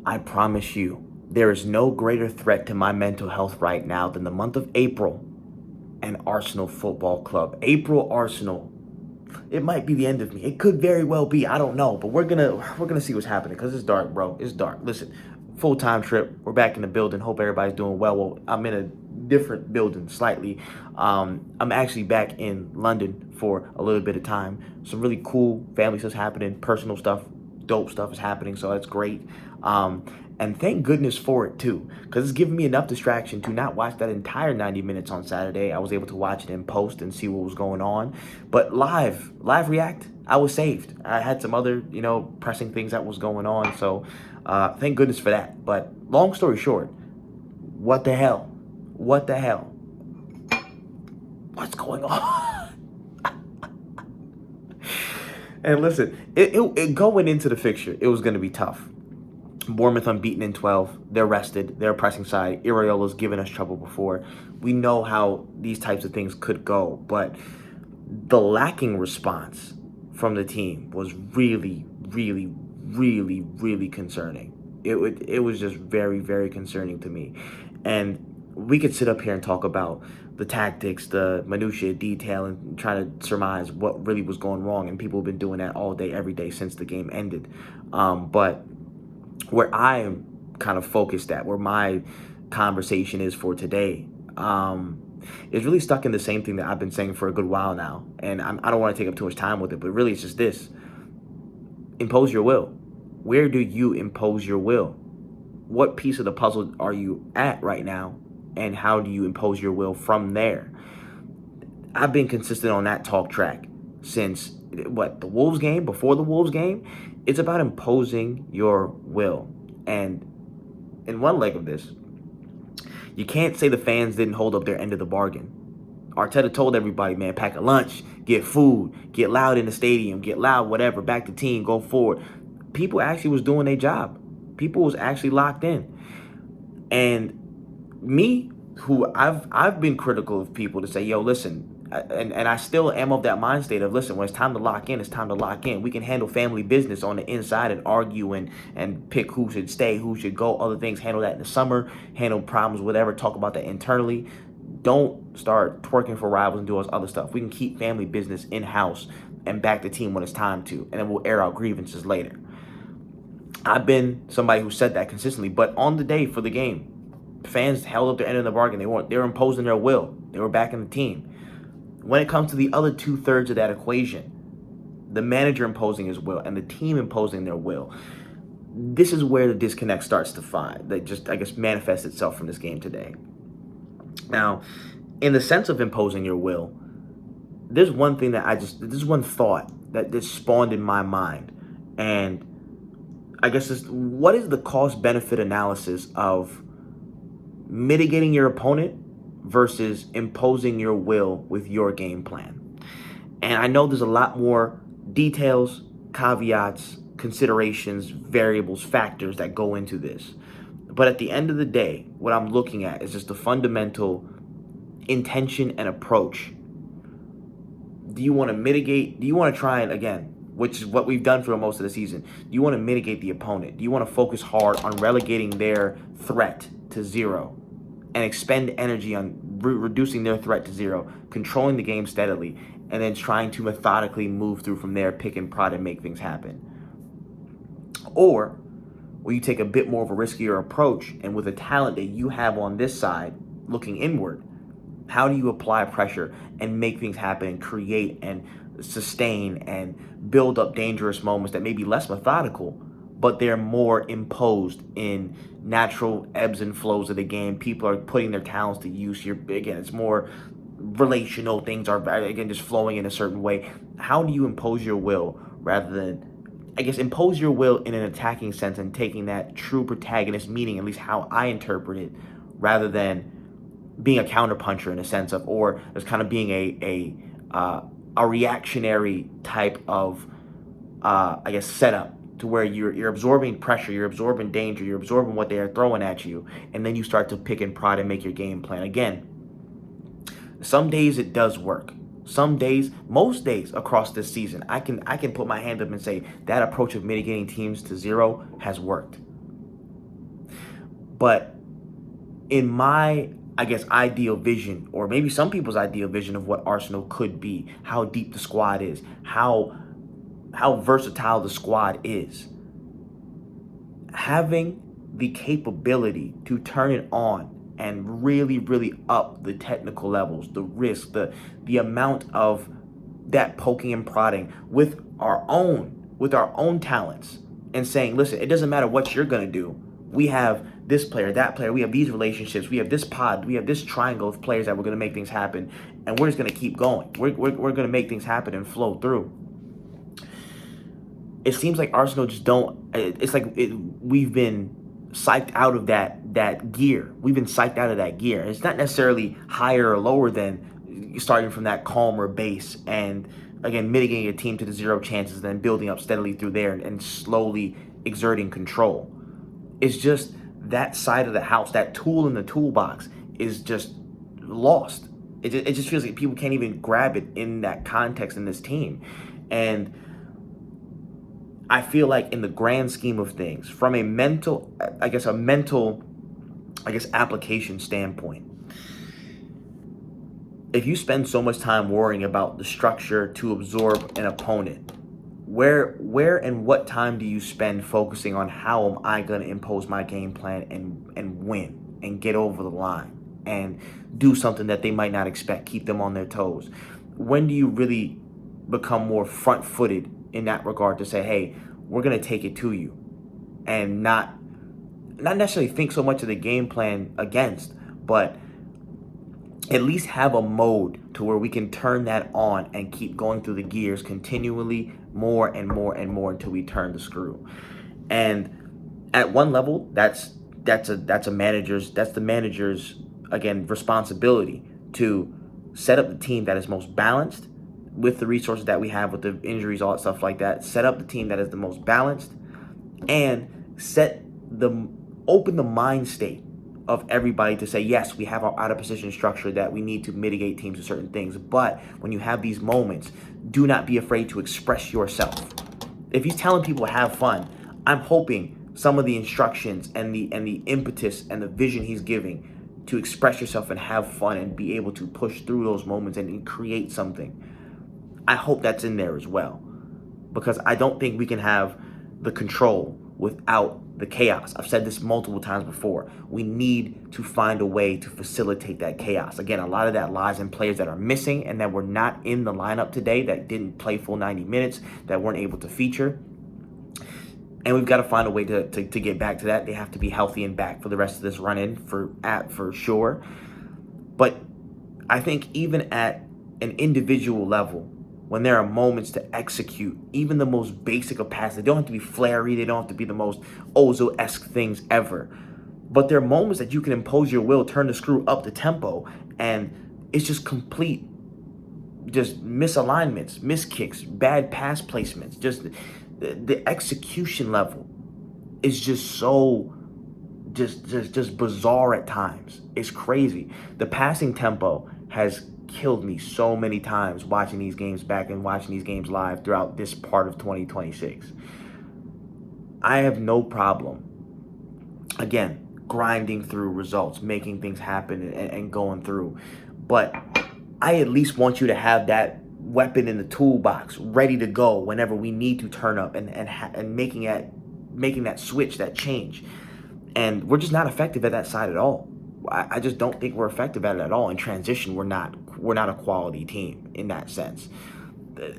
I promise you, there is no greater threat to my mental health right now than the month of April and Arsenal Football Club. April Arsenal. It might be the end of me. It could very well be. I don't know, but we're gonna see what's happening because it's dark, bro. It's dark. Listen, full time trip. We're back in the building. Hope everybody's doing well. Well, I'm in a different building slightly. I'm actually back in London for a little bit of time. Some really cool family stuff's happening. Personal stuff, dope stuff is happening. So that's great. And thank goodness for it too, because it's given me enough distraction to not watch that entire 90 minutes on Saturday. I was able to watch it in post and see what was going on. But live react, I was saved. I had some other, pressing things that was going on. So thank goodness for that. But long story short, what the hell? What the hell? What's going on? And listen, it going into the fixture, it was going to be tough. Bournemouth unbeaten in 12. They're rested. They're a pressing side. Iraola's given us trouble before. We know how these types of things could go, but the lacking response from the team was really, really, really, really concerning. It was just very, very concerning to me. And we could sit up here and talk about the tactics, the minutiae detail, and try to surmise what really was going wrong. And people have been doing that all day, every day since the game ended. But where I am kind of focused at, where my conversation is for today, is really stuck in the same thing that I've been saying for a good while now. And I don't want to take up too much time with it, but really it's just this. Impose your will. Where do you impose your will? What piece of the puzzle are you at right now? And how do you impose your will from there? I've been consistent on that talk track since, the Wolves game, before the Wolves game. It's about imposing your will. And in one leg of this, you can't say the fans didn't hold up their end of the bargain. Arteta told everybody, man, pack a lunch, get food, get loud in the stadium, get loud, whatever, back the team, go forward. People actually was doing their job. People was actually locked in. And me, who I've been critical of people to say, yo, listen, and I still am of that mind state of, listen, when it's time to lock in, it's time to lock in. We can handle family business on the inside and argue and pick who should stay, who should go, other things, handle that in the summer, handle problems, whatever, talk about that internally. Don't start twerking for rivals and do all this other stuff. We can keep family business in-house and back the team when it's time to, and then we'll air out grievances later. I've been somebody who said that consistently, but on the day for the game, fans held up their end of the bargain. They were imposing their will. They were backing the team. When it comes to the other 2/3 of that equation, the manager imposing his will and the team imposing their will, this is where the disconnect starts to manifest itself from this game today. Now, in the sense of imposing your will, there's one thing this is one thought that spawned in my mind. And I guess what is the cost-benefit analysis of mitigating your opponent versus imposing your will with your game plan? And I know there's a lot more details, caveats, considerations, variables, factors that go into this. But at the end of the day, what I'm looking at is just the fundamental intention and approach. Do you want to mitigate? Do you want to try and, again, which is what we've done for most of the season, do you want to mitigate the opponent? Do you want to focus hard on relegating their threat to zero and expend energy on reducing their threat to zero, controlling the game steadily, and then trying to methodically move through from there, pick and prod, and make things happen? Or will you take a bit more of a riskier approach, and with the talent that you have on this side, looking inward, how do you apply pressure and make things happen and create and sustain and build up dangerous moments that may be less methodical, but they're more imposed in natural ebbs and flows of the game? People are putting their talents to use. It's more relational. Things are, again, just flowing in a certain way. How do you impose your will rather than, impose your will in an attacking sense and taking that true protagonist meaning, at least how I interpret it, rather than being a counterpuncher in a sense of, or as kind of being a reactionary type of, setup, to where you're absorbing pressure, you're absorbing danger, you're absorbing what they are throwing at you, and then you start to pick and prod and make your game plan. Again, some days it does work. Some days, most days across this season, I can put my hand up and say that approach of mitigating teams to zero has worked. But in my, I guess, ideal vision, or maybe some people's ideal vision of what Arsenal could be, how deep the squad is, how versatile the squad is, having the capability to turn it on and really, really up the technical levels, the risk, the amount of that poking and prodding with our own talents, and saying, listen, it doesn't matter what you're gonna do. We have this player, that player, we have these relationships, we have this pod, we have this triangle of players that we're gonna make things happen, and we're just gonna keep going. We're gonna make things happen and flow through. It seems like Arsenal just don't. It's like we've been psyched out of that gear. We've been psyched out of that gear. It's not necessarily higher or lower than starting from that calmer base and again mitigating a team to the zero chances, and then building up steadily through there and slowly exerting control. It's just that side of the house, that tool in the toolbox, is just lost. It just feels like people can't even grab it in that context in this team, and I feel like in the grand scheme of things, from a mental application standpoint, if you spend so much time worrying about the structure to absorb an opponent, where and what time do you spend focusing on how am I going to impose my game plan and win and get over the line and do something that they might not expect, keep them on their toes? When do you really become more front-footed in that regard to say, hey, we're going to take it to you, and not necessarily think so much of the game plan against, but at least have a mode to where we can turn that on and keep going through the gears continually more and more and more until we turn the screw. And at one level, that's the manager's again responsibility to set up the team that is most balanced with the resources that we have, with the injuries, all that stuff like that. Set up the team that is the most balanced, and open the mind state of everybody to say, yes, we have our out of position structure that we need to mitigate teams to certain things. But when you have these moments, do not be afraid to express yourself. If he's telling people have fun, I'm hoping some of the instructions and the impetus and the vision he's giving to express yourself and have fun and be able to push through those moments and create something, I hope that's in there as well, because I don't think we can have the control without the chaos. I've said this multiple times before. We need to find a way to facilitate that chaos. Again, a lot of that lies in players that are missing and that were not in the lineup today, that didn't play full 90 minutes, that weren't able to feature. And we've got to find a way to get back to that. They have to be healthy and back for the rest of this run-in for sure. But I think even at an individual level, when there are moments to execute even the most basic of passes, they don't have to be flary, they don't have to be the most Ozil-esque things ever. But there are moments that you can impose your will, turn the screw up the tempo, and it's just complete misalignments, miskicks, bad pass placements. Just the execution level is just so just bizarre at times. It's crazy. The passing tempo has killed me so many times watching these games back and watching these games live throughout this part of 2026. I have no problem, again, grinding through results, making things happen and going through. But I at least want you to have that weapon in the toolbox ready to go whenever we need to turn up and making that switch, that change. And we're just not effective at that side at all. I just don't think we're effective at it at all. In transition, we're not a quality team in that sense.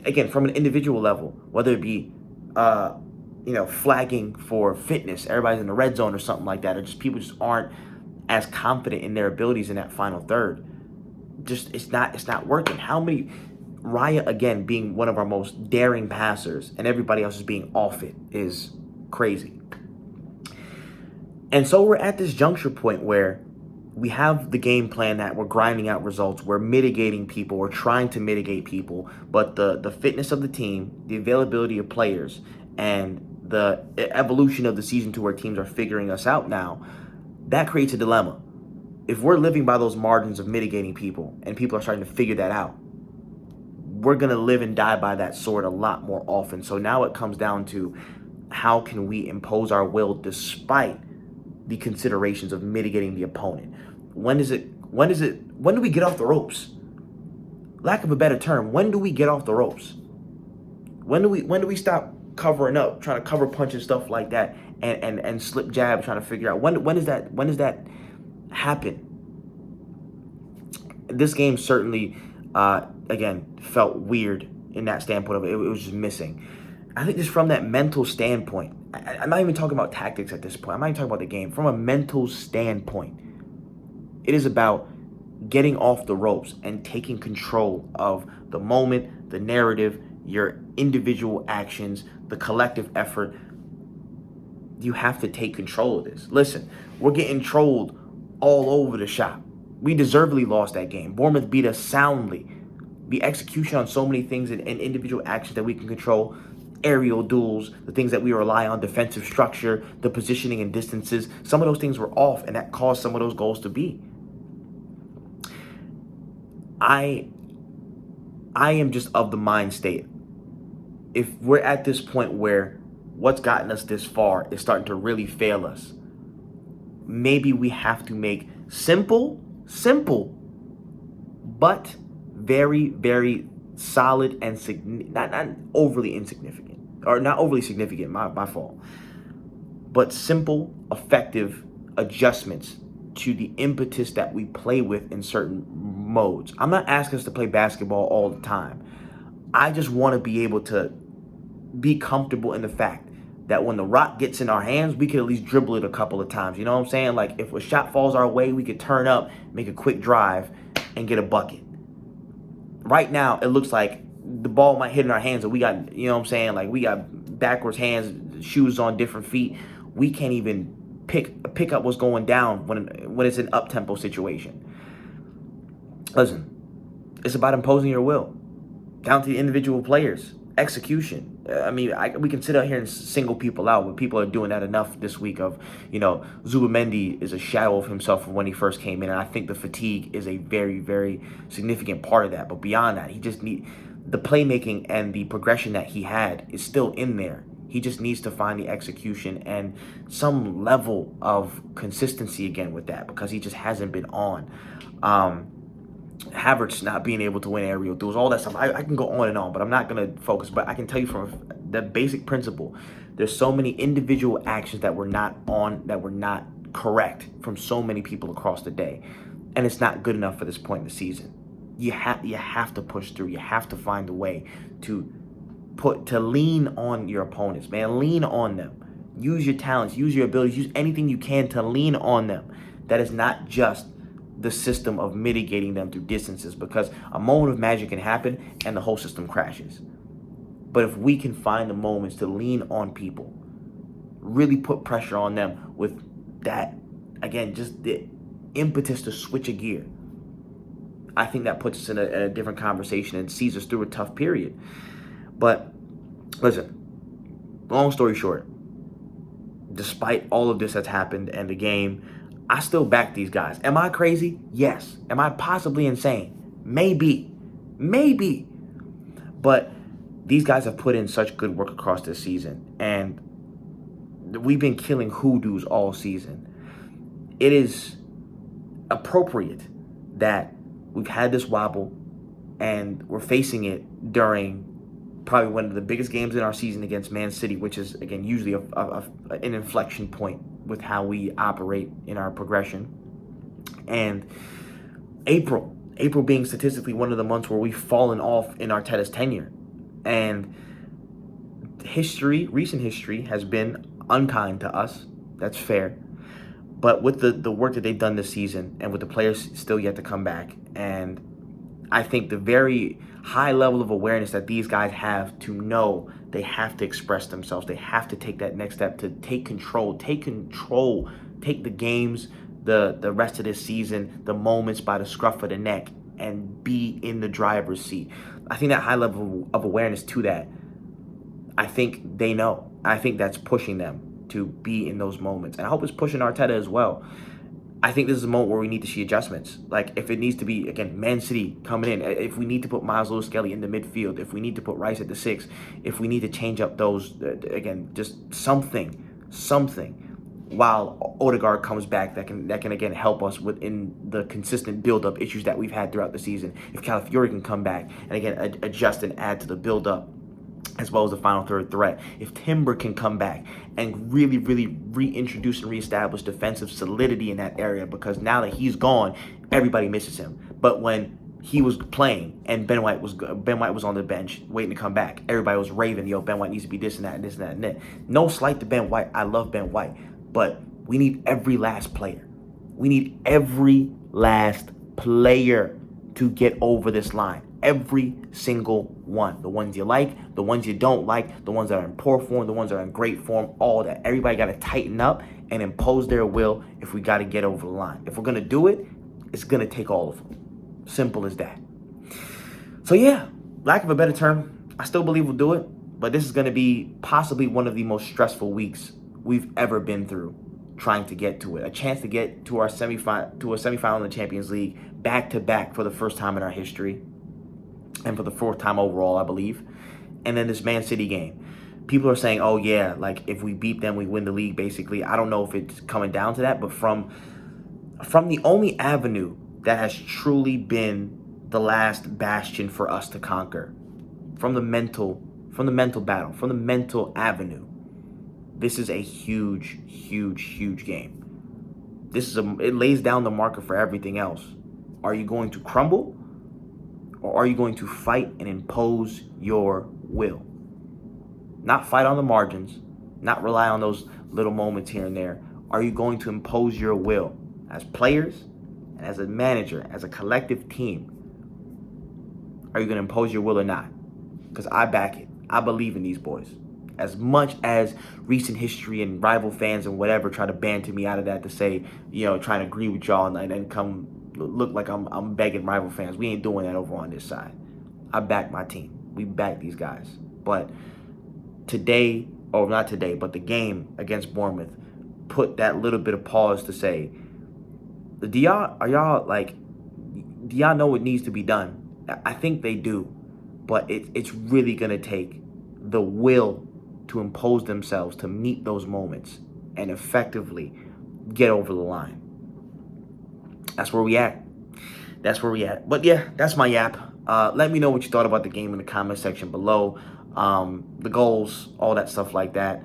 Again, from an individual level, whether it be flagging for fitness, everybody's in the red zone or something like that, or just people just aren't as confident in their abilities in that final third. Just it's not working. How many Raya, again, being one of our most daring passers and everybody else is being off it is crazy. And so we're at this juncture point where we have the game plan that we're grinding out results, we're mitigating people, we're trying to mitigate people, but the fitness of the team, the availability of players, and the evolution of the season to where teams are figuring us out now, that creates a dilemma. If we're living by those margins of mitigating people and people are starting to figure that out, we're going to live and die by that sword a lot more often. So now it comes down to how can we impose our will despite the considerations of mitigating the opponent. When do we get off the ropes? Lack of a better term, when do we get off the ropes? When do we stop covering up, trying to cover punch and stuff like that, and slip jab, trying to figure out when does that happen? This game certainly, again, felt weird in that standpoint of it. It was just missing. I think just from that mental standpoint, I'm not even talking about tactics at this point. I'm not even talking about the game. From a mental standpoint, it is about getting off the ropes and taking control of the moment, the narrative, your individual actions, the collective effort. You have to take control of this. Listen, we're getting trolled all over the shop. We deservedly lost that game. Bournemouth beat us soundly. The execution on so many things and individual actions that we can control, aerial duels, the things that we rely on, defensive structure, the positioning and distances, some of those things were off, and that caused some of those goals to be. I am just of the mind state. If we're at this point where what's gotten us this far is starting to really fail us, maybe we have to make simple, but very, very solid and not overly insignificant, or not overly significant, my fault, but simple, effective adjustments to the impetus that we play with in certain modes. I'm not asking us to play basketball all the time. I just want to be able to be comfortable in the fact that when the rock gets in our hands, we can at least dribble it a couple of times. You know what I'm saying? Like if a shot falls our way, we could turn up, make a quick drive, and get a bucket. Right now, it looks like the ball might hit in our hands, and we got, you know what I'm saying? Like we got backwards hands, shoes on different feet. We can't even pick up what's going down when it's an up-tempo situation. Listen, it's about imposing your will down to the individual players. Execution. I mean, we can sit out here and single people out, but people are doing that enough this week of, Zubamendi is a shadow of himself from when he first came in, and I think the fatigue is a very, very significant part of that. But beyond that, he just the playmaking and the progression that he had is still in there. He just needs to find the execution and some level of consistency again with that, because he just hasn't been on. Havertz not being able to win aerial duels, all that stuff. I can go on and on, but I'm not going to focus. But I can tell you from the basic principle, there's so many individual actions that were not correct from so many people across the day. And it's not good enough for this point in the season. You have to push through. You have to find a way to lean on your opponents, man. Lean on them. Use your talents, use your abilities, use anything you can to lean on them. That is not just the system of mitigating them through distances, because a moment of magic can happen and the whole system crashes. But if we can find the moments to lean on people, really put pressure on them with that, again, just the impetus to switch a gear, I think that puts us in a different conversation and sees us through a tough period. But listen, long story short, despite all of this that's happened and the game, I still back these guys. Am I crazy? Yes. Am I possibly insane? Maybe. But these guys have put in such good work across this season, and we've been killing hoodoos all season. It is appropriate that we've had this wobble, and we're facing it during probably one of the biggest games in our season against Man City, which is, again, usually an inflection point with how we operate in our progression. And April being statistically one of the months where we've fallen off in Arteta's tenure. And recent history has been unkind to us. That's fair. But with the work that they've done this season, and with the players still yet to come back, and I think the very high level of awareness that these guys have to know they have to express themselves. They have to take that next step to take control, take the games, the rest of this season, the moments by the scruff of the neck, and be in the driver's seat. I think that high level of awareness to that, I think they know. I think that's pushing them to be in those moments. And I hope it's pushing Arteta as well. I think this is a moment where we need to see adjustments. Like, if it needs to be, again, Man City coming in, if we need to put Miles Lewis-Skelly in the midfield, if we need to put Rice at the 6, if we need to change up those, again, just something. while Odegaard comes back, that can again help us within the consistent build-up issues that we've had throughout the season. If Calafiori can come back and again adjust and add to the build-up as well as the final third threat. If Timber can come back and really, really reintroduce and reestablish defensive solidity in that area, because now that he's gone, everybody misses him. But when he was playing and Ben White was on the bench waiting to come back, everybody was raving, yo, Ben White needs to be this and that and this and that and that. No slight to Ben White. I love Ben White. But we need every last player. We need every last player to get over this line. Every single one. The ones you like, the ones you don't like, the ones that are in poor form, the ones that are in great form, all that. Everybody got to tighten up and impose their will if we got to get over the line. If we're going to do it, it's going to take all of them. Simple as that. So yeah, lack of a better term, I still believe we'll do it, but this is going to be possibly one of the most stressful weeks we've ever been through trying to get to it. A chance to get to our semifinal in the Champions League back-to-back for the first time in our history. And for the fourth time overall, I believe. And then this Man City game. People are saying, oh, yeah, like if we beat them, we win the league, basically. I don't know if it's coming down to that, but from the only avenue that has truly been the last bastion for us to conquer, from the mental battle, from the mental avenue, this is a huge, huge, huge game. It lays down the marker for everything else. Are you going to crumble? Or are you going to fight and impose your will? Not fight on the margins, not rely on those little moments here and there. Are you going to impose your will as players, and as a manager, as a collective team? Are you going to impose your will or not? Because I back it. I believe in these boys. As much as recent history and rival fans and whatever try to banter me out of that to say, trying to agree with y'all and then come look like I'm begging rival fans. We ain't doing that over on this side. I back my team. We back these guys. But today, or not today, but the game against Bournemouth put that little bit of pause to say, do y'all know what needs to be done? I think they do. But it's really going to take the will to impose themselves to meet those moments and effectively get over the line. That's where we at. But yeah, that's my yap. Let me know what you thought about the game in the comment section below. The goals, all that stuff like that.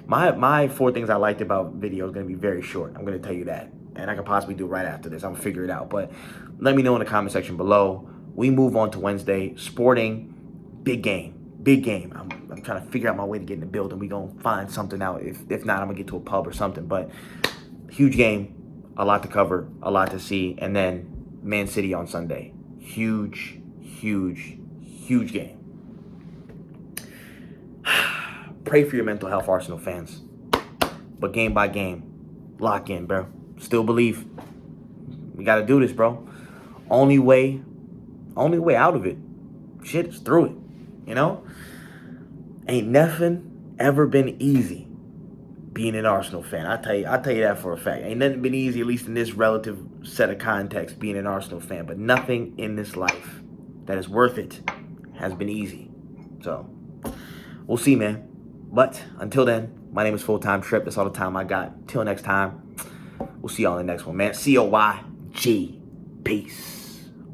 My 4 things I liked about video is going to be very short. I'm going to tell you that. And I can possibly do it right after this. I'm going to figure it out. But let me know in the comment section below. We move on to Wednesday. Sporting, big game. Big game. I'm trying to figure out my way to get in the building. We're going to find something out. If not, I'm going to get to a pub or something. But huge game. A lot to cover, a lot to see, and then Man City on Sunday. Huge, huge, huge game. Pray for your mental health, Arsenal fans. But game by game, lock in, bro. Still believe. We got to do this, bro. Only way out of it. Shit is through it, Ain't nothing ever been easy being an Arsenal fan. I tell you that for a fact. Ain't nothing been easy, at least in this relative set of context, being an Arsenal fan. But nothing in this life that is worth it has been easy. So, we'll see, man. But until then, my name is Full-Time Trip. That's all the time I got. Till next time, we'll see y'all in the next one, man. COYG. Peace.